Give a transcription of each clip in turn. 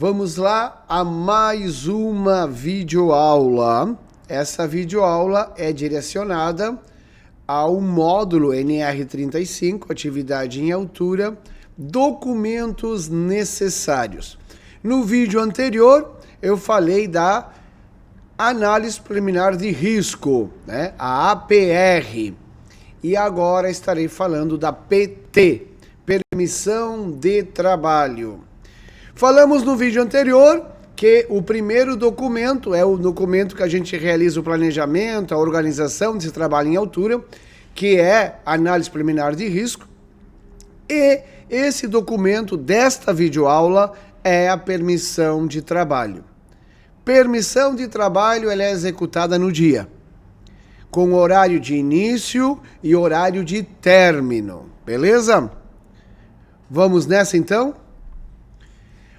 Vamos lá a mais uma videoaula. Essa videoaula é direcionada ao módulo NR35, atividade em altura, documentos necessários. No vídeo anterior, eu falei da análise preliminar de risco, né? A APR. E agora estarei falando da PT, permissão de trabalho. Falamos no vídeo anterior que o primeiro documento é o documento que a gente realiza o planejamento, a organização desse trabalho em altura, que é a análise preliminar de risco. E esse documento desta videoaula é a permissão de trabalho. Permissão de trabalho ela é executada no dia, com horário de início e horário de término, beleza? Vamos nessa então?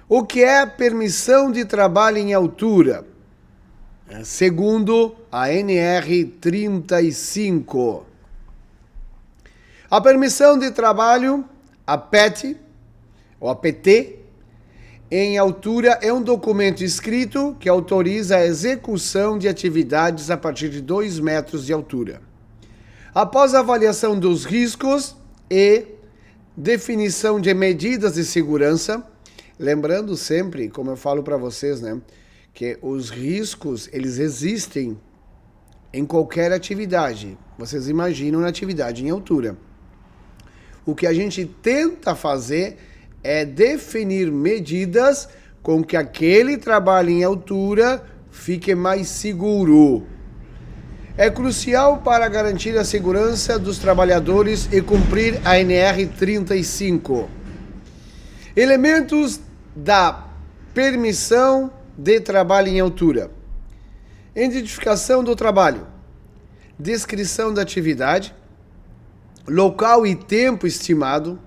O que é permissão de trabalho em altura? Segundo a NR35. A permissão de trabalho, a PET, ou a PT, em altura é um documento escrito que autoriza a execução de atividades a partir de 2 metros de altura. Após a avaliação dos riscos e definição de medidas de segurança, lembrando sempre, como eu falo para vocês, né, que os riscos, eles existem em qualquer atividade. Vocês imaginam na atividade em altura. O que a gente tenta fazer é definir medidas com que aquele trabalho em altura fique mais seguro. É crucial para garantir a segurança dos trabalhadores e cumprir a NR35. Elementos da permissão de trabalho em altura. Identificação do trabalho. Descrição da atividade. Local e tempo estimado.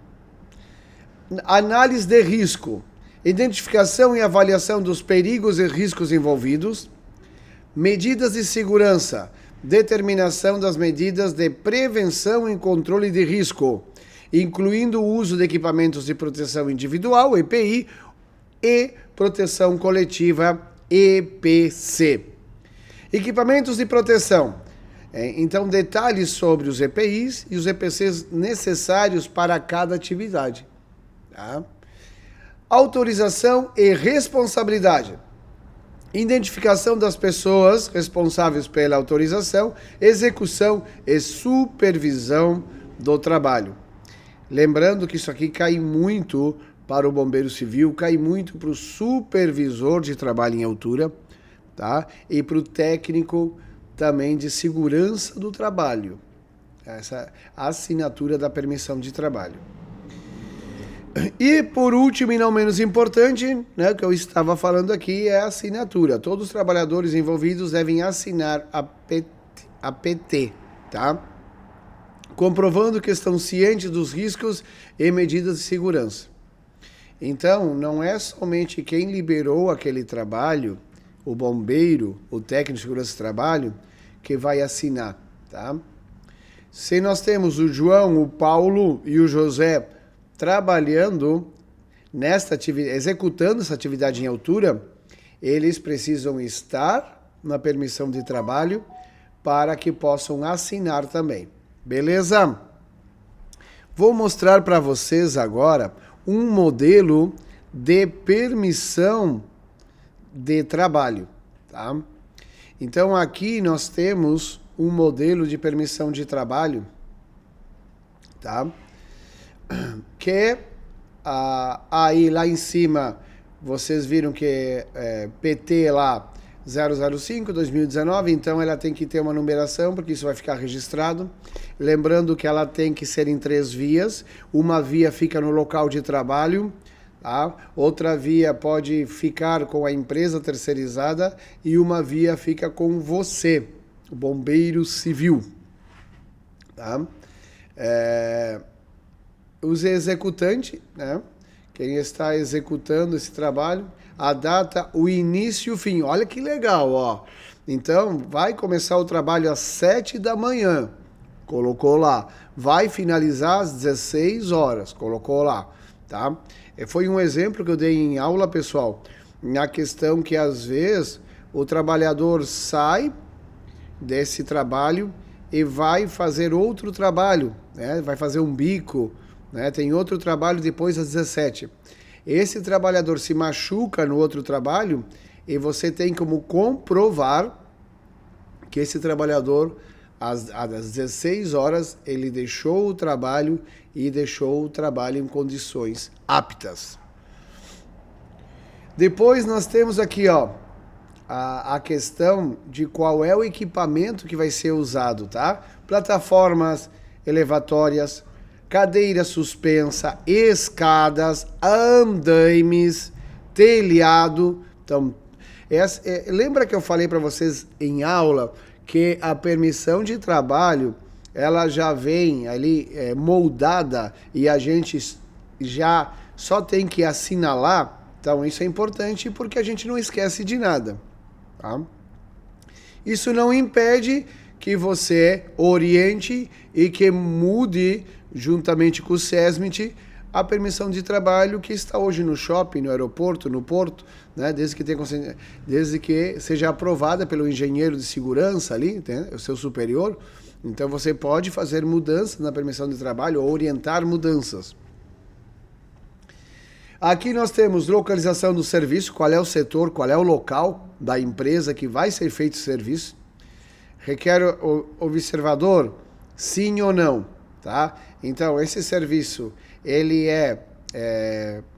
Análise de risco. Identificação e avaliação dos perigos e riscos envolvidos. Medidas de segurança. Determinação das medidas de prevenção e controle de risco, incluindo o uso de equipamentos de proteção individual, EPI, e proteção coletiva, EPC. Equipamentos de proteção. Então, detalhes sobre os EPIs e os EPCs necessários para cada atividade. Tá? Autorização e responsabilidade. Identificação das pessoas responsáveis pela autorização, execução e supervisão do trabalho. Lembrando que isso aqui cai muito para o bombeiro civil, cai muito para o supervisor de trabalho em altura, tá? E para o técnico também de segurança do trabalho. Essa assinatura da permissão de trabalho. E por último e não menos importante, né, que eu estava falando aqui, é a assinatura. Todos os trabalhadores envolvidos devem assinar a PT, tá? Comprovando que estão cientes dos riscos e medidas de segurança. Então, não é somente quem liberou aquele trabalho, o bombeiro, o técnico de segurança do trabalho, que vai assinar, tá? Se nós temos o João, o Paulo e o José trabalhando nesta atividade, executando essa atividade em altura, eles precisam estar na permissão de trabalho para que possam assinar também. Beleza? Vou mostrar para vocês agora um modelo de permissão de trabalho, tá? Então aqui nós temos um modelo de permissão de trabalho, tá? Que aí lá em cima vocês viram que é PT lá 005/2019, então ela tem que ter uma numeração porque isso vai ficar registrado. Lembrando que ela tem que ser em 3 vias, uma via fica no local de trabalho, tá? Outra via pode ficar com a empresa terceirizada e uma via fica com você, o bombeiro civil, tá? Os executantes, né? Quem está executando esse trabalho, a data, o início e o fim. Olha que legal, ó. Então, vai começar o trabalho às 7 da manhã. Colocou lá. Vai finalizar às 16 horas. Colocou lá, tá? Foi um exemplo que eu dei em aula, pessoal, na questão que às vezes o trabalhador sai desse trabalho e vai fazer outro trabalho, né? Vai fazer um bico, né? Tem outro trabalho depois das 17. Esse trabalhador se machuca no outro trabalho e você tem como comprovar que esse trabalhador, às 16 horas, ele deixou o trabalho e deixou o trabalho em condições aptas. Depois nós temos aqui, ó, a questão de qual é o equipamento que vai ser usado, tá? Plataformas elevatórias, cadeira suspensa, escadas, andaimes, telhado. Então, lembra que eu falei para vocês em aula que a permissão de trabalho ela já vem ali moldada e a gente já só tem que assinalar. Então, isso é importante porque a gente não esquece de nada. Tá? Isso não impede que você oriente e que mude, juntamente com o SESMIT, a permissão de trabalho que está hoje no shopping, no aeroporto, no porto, né? Desde que seja aprovada pelo engenheiro de segurança ali, né? O seu superior. Então você pode fazer mudanças na permissão de trabalho ou orientar mudanças. Aqui nós temos localização do serviço, qual é o setor, qual é o local da empresa que vai ser feito o serviço. Requer o observador, sim ou não, tá? Então, esse serviço, ele é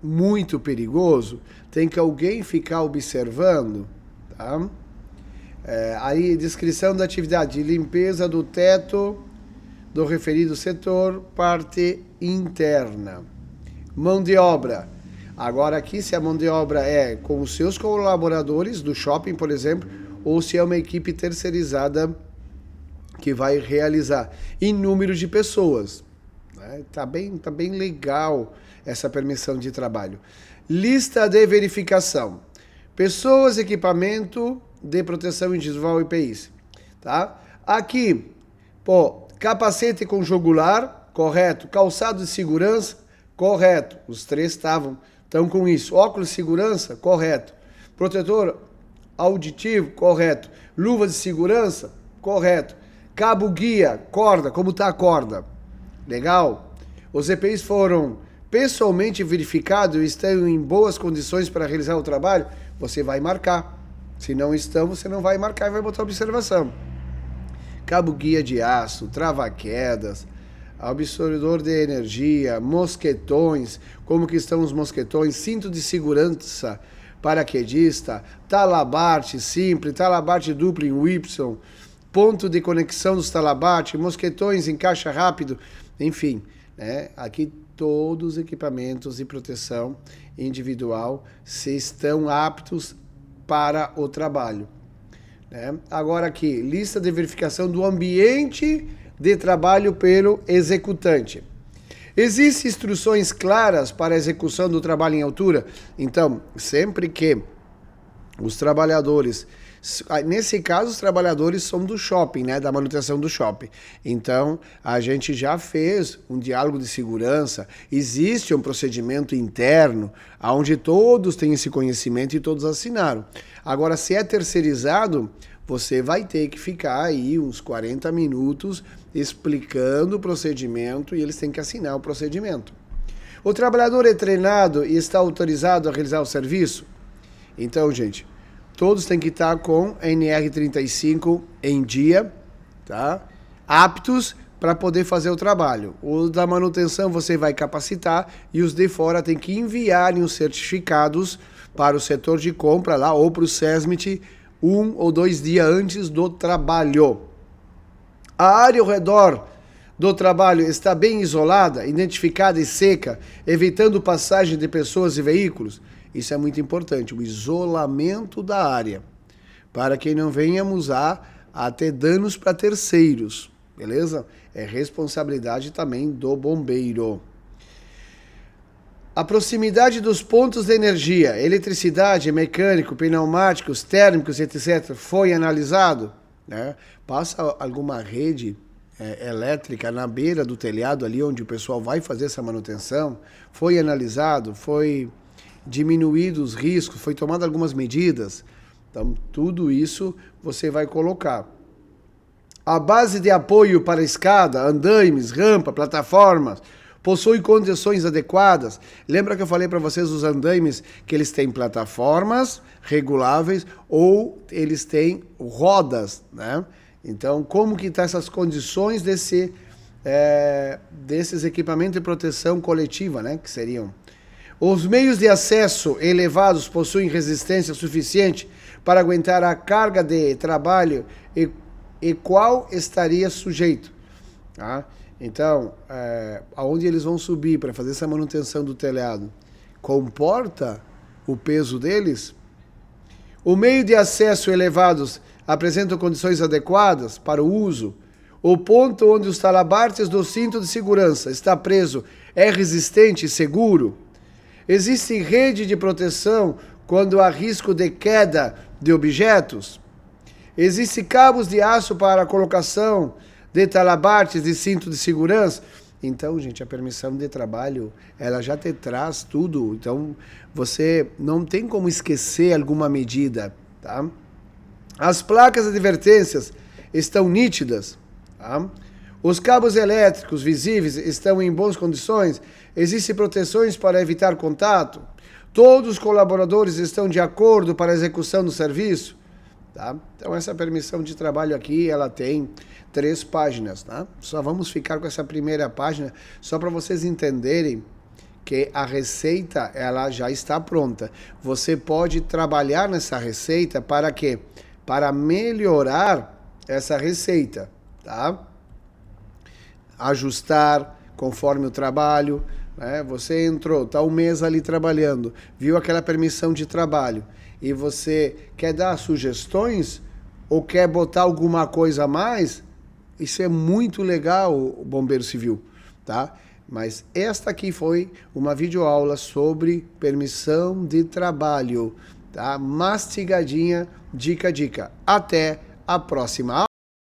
muito perigoso, tem que alguém ficar observando, tá? Aí, descrição da atividade, limpeza do teto do referido setor, parte interna. Mão de obra. Agora aqui, se a mão de obra é com os seus colaboradores do shopping, por exemplo, ou se é uma equipe terceirizada que vai realizar. E número de pessoas. Né? Tá bem legal essa permissão de trabalho. Lista de verificação. Pessoas, equipamento de proteção individual e EPIs. Tá? Aqui, capacete com jugular, correto. Calçado de segurança, correto. Os três estão com isso. Óculos de segurança, correto. Protetor auditivo, correto. Luva de segurança, correto. Cabo guia, corda, como está a corda? Legal? Os EPIs foram pessoalmente verificados e estão em boas condições para realizar o trabalho? Você vai marcar. Se não estão, você não vai marcar e vai botar observação. Cabo guia de aço, trava-quedas, absorvedor de energia, mosquetões, como que estão os mosquetões, cinto de segurança, paraquedista, talabarte simples, talabarte duplo em Y, ponto de conexão dos talabarte, mosquetões em caixa rápido, enfim, né? Aqui todos os equipamentos de proteção individual se estão aptos para o trabalho. Né? Agora aqui, lista de verificação do ambiente de trabalho pelo executante. Existem instruções claras para a execução do trabalho em altura? Então, sempre que os trabalhadores, nesse caso os trabalhadores são do shopping, né, da manutenção do shopping. Então, a gente já fez um diálogo de segurança, existe um procedimento interno, onde todos têm esse conhecimento e todos assinaram. Agora, se é terceirizado, você vai ter que ficar aí uns 40 minutos explicando o procedimento e eles têm que assinar o procedimento. O trabalhador é treinado e está autorizado a realizar o serviço? Então, gente, todos têm que estar com NR35 em dia, tá? Aptos para poder fazer o trabalho. Os da manutenção você vai capacitar e os de fora tem que enviarem os certificados para o setor de compra lá ou para o SESMIT 1 ou 2 dias antes do trabalho. A área ao redor do trabalho está bem isolada, identificada e seca, evitando passagem de pessoas e veículos? Isso é muito importante, o isolamento da área, para que não venhamos a ter danos para terceiros, beleza? É responsabilidade também do bombeiro. A proximidade dos pontos de energia, eletricidade, mecânico, pneumáticos, térmicos, etc., foi analisado? Né? Passa alguma rede elétrica na beira do telhado, ali onde o pessoal vai fazer essa manutenção? Foi analisado? Foi diminuídos os riscos, foi tomado algumas medidas. Então, tudo isso você vai colocar. A base de apoio para a escada, andaimes, rampa, plataformas, possui condições adequadas. Lembra que eu falei para vocês os andaimes que eles têm plataformas reguláveis ou eles têm rodas, né? Então, como que estão essas condições desses equipamentos de proteção coletiva, né? Que seriam... Os meios de acesso elevados possuem resistência suficiente para aguentar a carga de trabalho e qual estaria sujeito, tá? Então, aonde eles vão subir para fazer essa manutenção do telhado, comporta o peso deles? O meio de acesso elevados apresentam condições adequadas para o uso? O ponto onde os talabartes do cinto de segurança está preso é resistente e seguro? Existe rede de proteção quando há risco de queda de objetos? Existem cabos de aço para a colocação de talabartes de cinto de segurança? Então, gente, a permissão de trabalho, ela já te traz tudo. Então, você não tem como esquecer alguma medida, tá? As placas de advertências estão nítidas, tá? Os cabos elétricos visíveis estão em boas condições? Existem proteções para evitar contato? Todos os colaboradores estão de acordo para a execução do serviço? Tá? Então, essa permissão de trabalho aqui, ela tem 3 páginas, tá? Só vamos ficar com essa primeira página, só para vocês entenderem que a receita, ela já está pronta. Você pode trabalhar nessa receita para quê? Para melhorar essa receita, tá? Ajustar conforme o trabalho, né? Você entrou, está um mês ali trabalhando, viu aquela permissão de trabalho, e você quer dar sugestões ou quer botar alguma coisa a mais, isso é muito legal, o bombeiro civil, tá? Mas esta aqui foi uma videoaula sobre permissão de trabalho, tá? Mastigadinha, dica. Até a próxima aula.